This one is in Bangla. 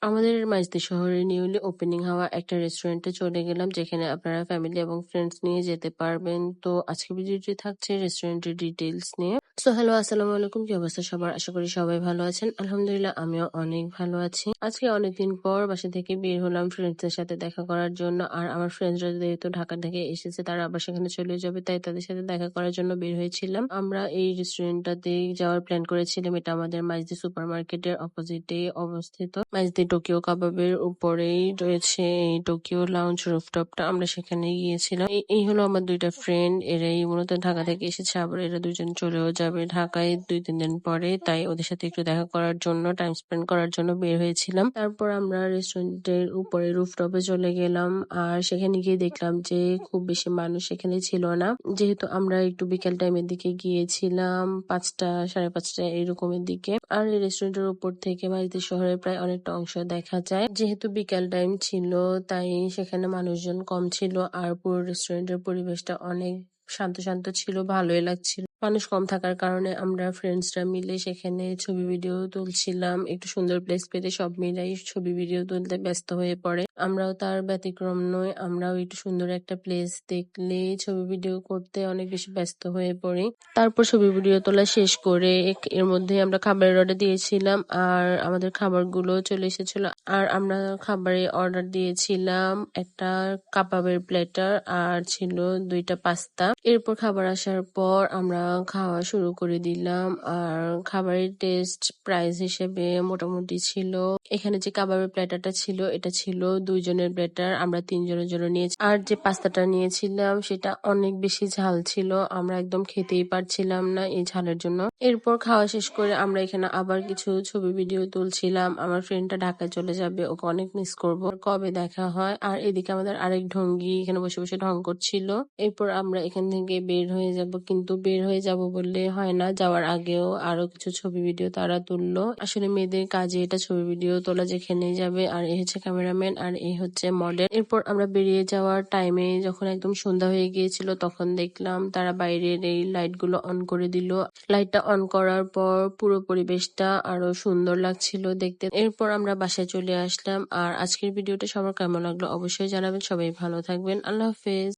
আমাদের মাইজদি শহরে নিউলি ওপেনিং হওয়া একটা রেস্টুরেন্টে চলে গেলাম, যেখানে আপনারা ফ্যামিলি এবং ফ্রেন্ডস নিয়ে যেতে পারবেন। তো আজকে ভিডিওটি থাকছে রেস্টুরেন্টের ডিটেইলস নিয়ে। সো হ্যালো, আসসালামু আলাইকুম। কি অবস্থা সবার? আশা করি সবাই ভালো আছেন। আলহামদুলিল্লাহ, আমিও অনেক ভালো আছি। আজকে অনেকদিন পর বাসা থেকে বের হলাম ফ্রেন্ডসদের সাথে দেখা করার জন্য। আর আমার ফ্রেন্ডসরা যেহেতু ঢাকা থেকে এসেছে, তারা আবার সেখানে চলে যাবে, তাই তাদের সাথে দেখা করার জন্য বের হয়েছিলাম। আমরা এই রেস্টুরেন্টটাতে যাওয়ার প্ল্যান করেছিলাম। এটা আমাদের মাইজদি সুপার মার্কেটের অপোজিটে অবস্থিত। মাইজদি টোকিও কাবাবের উপরেই রয়েছে এই টোকিও লাউঞ্জ রুফটপটা। আমরা সেখানে গিয়েছিলাম। এই হলো আমার দুইটা ফ্রেন্ড। এরাই মূলত ঢাকা থেকে এসেছে, আবার এরা দুজন চলেও যাবে ঢাকায় 2-3 দিন পরে। তাই ওদের সাথে একটু দেখা করার জন্য, টাইম স্পেন্ড করার জন্য বের হয়েছিলাম। তারপর আমরা রেস্টুরেন্টের উপরে রুফটপে চলে গেলাম। আর সেখানে গিয়ে দেখলাম যে খুব বেশি মানুষ সেখানে ছিল না, যেহেতু আমরা একটু বিকেল টাইমের দিকে গিয়েছিলাম, 5টা 5:30 এরকমের দিকে। আর এই রেস্টুরেন্টের উপর থেকে মাইজদি শহরের প্রায় অনেকটা অংশ দেখা যায়। যেহেতু বিকেল টাইম ছিল, তাই সেখানে মানুষজন কম ছিল। আর পুরো রেস্টুরেন্টের পরিবেশটা অনেক শান্ত শান্ত ছিল, ভালোই লাগছিল। মানুষ কম থাকার কারণে আমরা ফ্রেন্ডসরা মিলে সেখানে ছবি ভিডিও তুলছিলাম। একটু সুন্দর প্লেস পেতে সব মিলাই ছবি ভিডিও তুলতে ব্যস্ত হয়ে পড়ে। আমরাও তার ব্যতিক্রম নই। আমরাও একটু সুন্দর একটা প্লেস দেখলেই ছবি ভিডিও করতে অনেক বেশি ব্যস্ত হয়ে পড়ি। তারপর ছবি ভিডিও তোলা শেষ করে এর মধ্যে আমরা খাবারের অর্ডার দিয়েছিলাম, আর আমাদের খাবারগুলো চলে এসেছিল। আর আমরা খাবারে অর্ডার দিয়েছিলাম একটা কাবাবের প্লেটার, আর ছিল 2টা পাস্তা। এরপর খাবার আসার পর আমরা খাওয়া শুরু করে দিলাম। আর খাবারের টেস্ট প্রাইস হিসেবে মোটামুটি ছিল। এখানে যে কাবাবের প্লেটারটা ছিল, এটা ছিল 2 জনের প্লেটার। আমরা 3 জনের জন্য নিয়েছি। আর যে পাস্তাটা নিয়েছিলাম সেটা অনেক বেশি ঝাল ছিল, আমরা একদম খেতেই পারছিলাম না এই ঝালের জন্য। এরপর খাওয়া শেষ করে আমরা এখানে আবার কিছু ছবি ভিডিও তুলছিলাম। আমার ফ্রেন্ডটা ঢাকায় চলে যাবে, ওকে অনেক মিস করবো, কবে দেখা হয়। আর এদিকে আমাদের আরেক ঢঙ্গি এখানে বসে বসে ঢং করছিল। এরপর আমরা এখান থেকে বের হয়ে যাব, কিন্তু বের হয়ে যাব বললে হয় না, যাওয়ার আগেও আরো কিছু ছবি ভিডিও তারা তুললো। আসলে মেয়েদের কাজে এটা, ছবি ভিডিও তোলা, যেখানে যাবে। আর এই হচ্ছে ক্যামেরাম্যান, আর এই হচ্ছে মডেল। এরপর আমরা বেরিয়ে যাওয়ার টাইমে যখন একদম সন্ধ্যা হয়ে গিয়েছিল, তখন দেখলাম তারা বাইরের এই লাইট গুলো অন করে দিল। লাইটটা অন করার পর পুরো পরিবেশটা আরো সুন্দর লাগছিল দেখতে। এরপর আমরা বাসায় চলে আসলাম। আর আজকের ভিডিওটা সবার কেমন লাগলো অবশ্যই জানাবেন। সবাই ভালো থাকবেন। আল্লাহ হাফেজ।